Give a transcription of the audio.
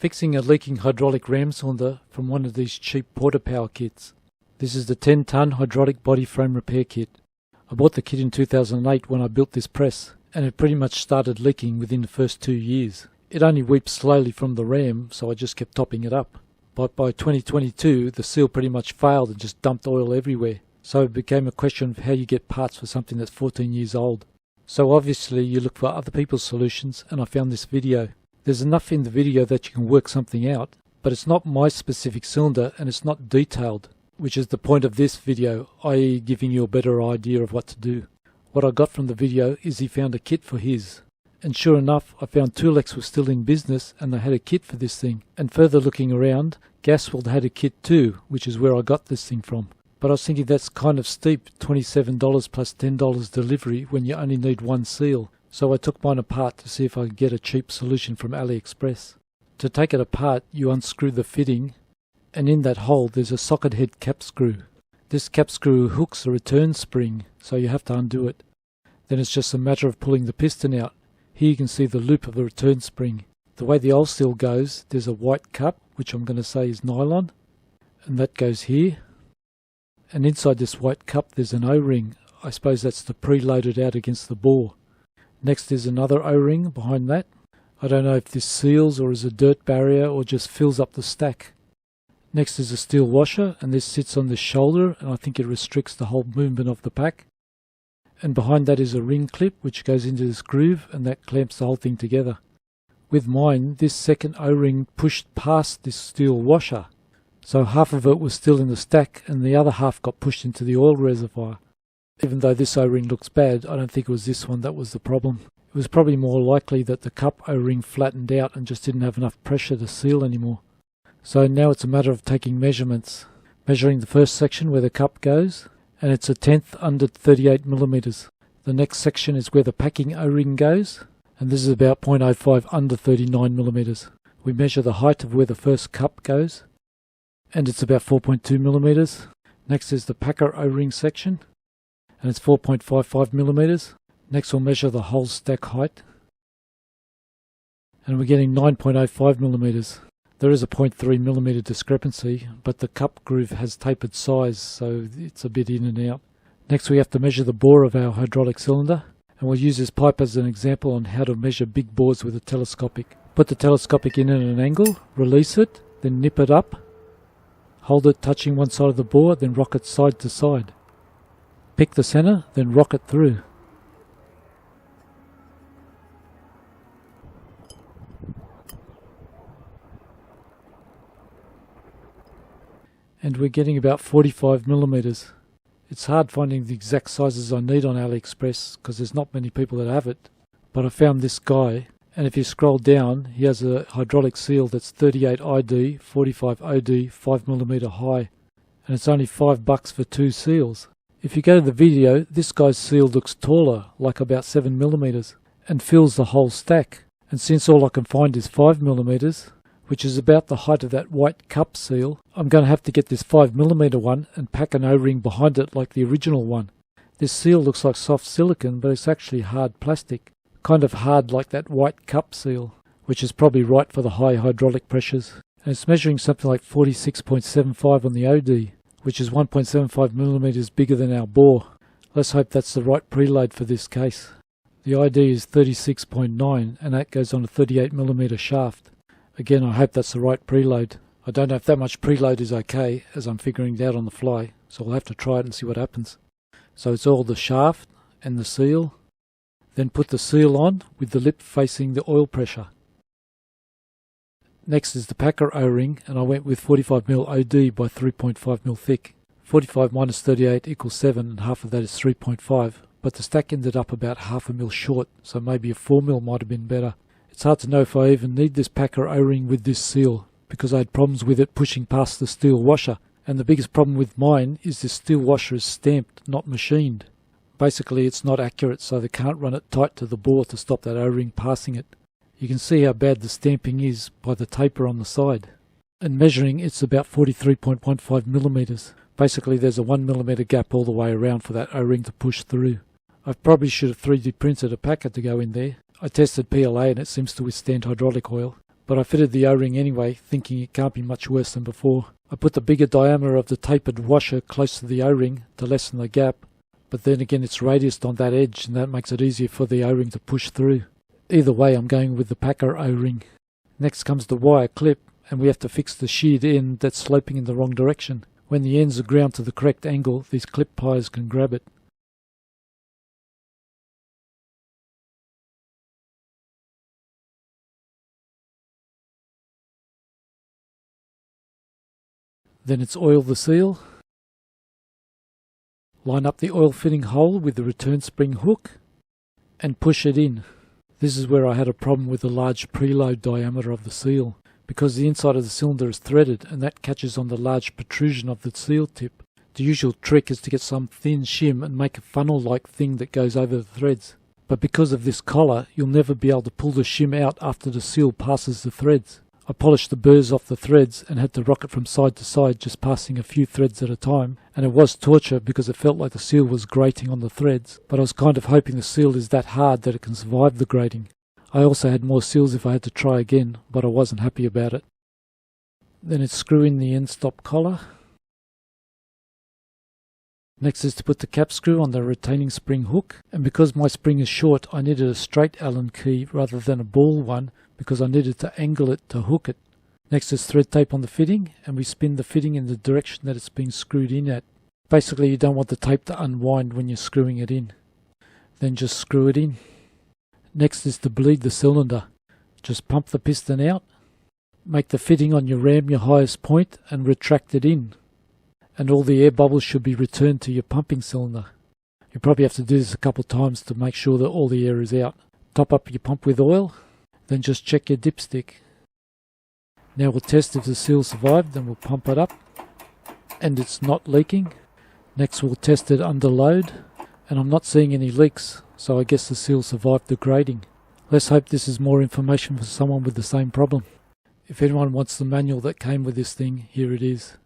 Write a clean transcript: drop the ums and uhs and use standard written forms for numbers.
Fixing a leaking hydraulic ram cylinder from one of these cheap Porta power kits. This is the 10-ton hydraulic body frame repair kit. I bought the kit in 2008 when I built this press, and it pretty much started leaking within the first 2 years. It only weeps slowly from the ram, so I just kept topping it up. But by 2022, the seal pretty much failed and just dumped oil everywhere. So it became a question of how you get parts for something that's 14 years old. So obviously you look for other people's solutions, and I found this video. There's enough in the video that you can work something out, but it's not my specific cylinder and it's not detailed, which is the point of this video, i.e. giving you a better idea of what to do. What I got from the video is he found a kit for his. And sure enough, I found Tulex was still in business and they had a kit for this thing. And further looking around, Gasworld had a kit too, which is where I got this thing from. But I was thinking that's kind of steep, $27 plus $10 delivery when you only need one seal. So I took mine apart to see if I could get a cheap solution from AliExpress. To take it apart, you unscrew the fitting, and in that hole there's a socket head cap screw. This cap screw hooks a return spring, so you have to undo it. Then it's just a matter of pulling the piston out. Here you can see the loop of the return spring. The way the old seal goes, there's a white cup, which I'm going to say is nylon, and that goes here. And inside this white cup there's an O-ring. I suppose that's the preloaded out against the bore. Next is another O-ring behind that. I don't know if this seals or is a dirt barrier or just fills up the stack. Next is a steel washer, and this sits on the shoulder, and I think it restricts the whole movement of the pack. And behind that is a ring clip which goes into this groove, and that clamps the whole thing together. With mine, this second O-ring pushed past this steel washer, so half of it was still in the stack and the other half got pushed into the oil reservoir. Even though this O-ring looks bad, I don't think it was this one that was the problem. It was probably more likely that the cup O-ring flattened out and just didn't have enough pressure to seal anymore. So now it's a matter of taking measurements. Measuring the first section where the cup goes, and it's a 1/10 under 38mm. The next section is where the packing O-ring goes, and this is about 0.05 under 39mm. We measure the height of where the first cup goes, and it's about 4.2mm. Next is the packer O-ring section, and it's 4.55mm. Next we'll measure the whole stack height, and we're getting 9.05mm. There is a 0.3mm discrepancy, but the cup groove has tapered size, so it's a bit in and out. Next we have to measure the bore of our hydraulic cylinder, and we'll use this pipe as an example on how to measure big bores with a telescopic. Put the telescopic in at an angle, release it, then nip it up, hold it touching one side of the bore, then rock it side to side. Pick the center, then rock it through. And we're getting about 45mm. It's hard finding the exact sizes I need on AliExpress because there's not many people that have it. But I found this guy, and if you scroll down, he has a hydraulic seal that's 38 ID, 45 OD, 5mm high. And it's only $5 for 2 seals. If you go to the video, this guy's seal looks taller, like about 7mm, and fills the whole stack. And since all I can find is 5mm, which is about the height of that white cup seal, I'm going to have to get this 5mm one and pack an O-ring behind it like the original one. This seal looks like soft silicone, but it's actually hard plastic. Kind of hard like that white cup seal, which is probably right for the high hydraulic pressures. And it's measuring something like 46.75 on the OD, which is 1.75mm bigger than our bore. Let's hope that's the right preload for this case. The ID is 36.9 and that goes on a 38mm shaft. Again, I hope that's the right preload. I don't know if that much preload is okay, as I'm figuring it out on the fly, so I'll have to try it and see what happens. So it's all the shaft and the seal. Then put the seal on with the lip facing the oil pressure. Next is the packer O-ring, and I went with 45mm OD by 3.5mm thick. 45 minus 38 equals 7, and half of that is 3.5, but the stack ended up about half a mil short, so maybe a 4mm might have been better. It's hard to know if I even need this packer O-ring with this seal, because I had problems with it pushing past the steel washer, and the biggest problem with mine is this steel washer is stamped, not machined. Basically it's not accurate, so they can't run it tight to the bore to stop that O-ring passing it. You can see how bad the stamping is by the taper on the side. And measuring, it's about 43.15mm. Basically there's a 1mm gap all the way around for that O-ring to push through. I probably should have 3D printed a packet to go in there. I tested PLA and it seems to withstand hydraulic oil, but I fitted the O-ring anyway, thinking it can't be much worse than before. I put the bigger diameter of the tapered washer close to the O-ring to lessen the gap, but then again it's radiused on that edge and that makes it easier for the O-ring to push through. Either way, I'm going with the Packer O-ring. Next comes the wire clip, and we have to fix the sheared end that's sloping in the wrong direction. When the ends are ground to the correct angle, these clip pliers can grab it. Then it's oil the seal, line up the oil fitting hole with the return spring hook, and push it in. This is where I had a problem with the large preload diameter of the seal, because the inside of the cylinder is threaded and that catches on the large protrusion of the seal tip. The usual trick is to get some thin shim and make a funnel-like thing that goes over the threads. But because of this collar, you'll never be able to pull the shim out after the seal passes the threads. I polished the burrs off the threads and had to rock it from side to side, just passing a few threads at a time, and it was torture because it felt like the seal was grating on the threads, but I was kind of hoping the seal is that hard that it can survive the grating. I also had more seals if I had to try again, but I wasn't happy about it. Then it's screw in the end stop collar. Next is to put the cap screw on the retaining spring hook, and because my spring is short I needed a straight Allen key rather than a ball one because I needed to angle it to hook it. Next is thread tape on the fitting, and we spin the fitting in the direction that it's being screwed in at. Basically you don't want the tape to unwind when you're screwing it in. Then just screw it in. Next is to bleed the cylinder. Just pump the piston out, make the fitting on your ram your highest point and retract it in. And all the air bubbles should be returned to your pumping cylinder. You probably have to do this a couple of times to make sure that all the air is out. Top up your pump with oil, then just check your dipstick. Now we'll test if the seal survived, then we'll pump it up and it's not leaking. Next we'll test it under load, and I'm not seeing any leaks, so I guess the seal survived the grading. Let's hope this is more information for someone with the same problem. If anyone wants the manual that came with this thing, here it is.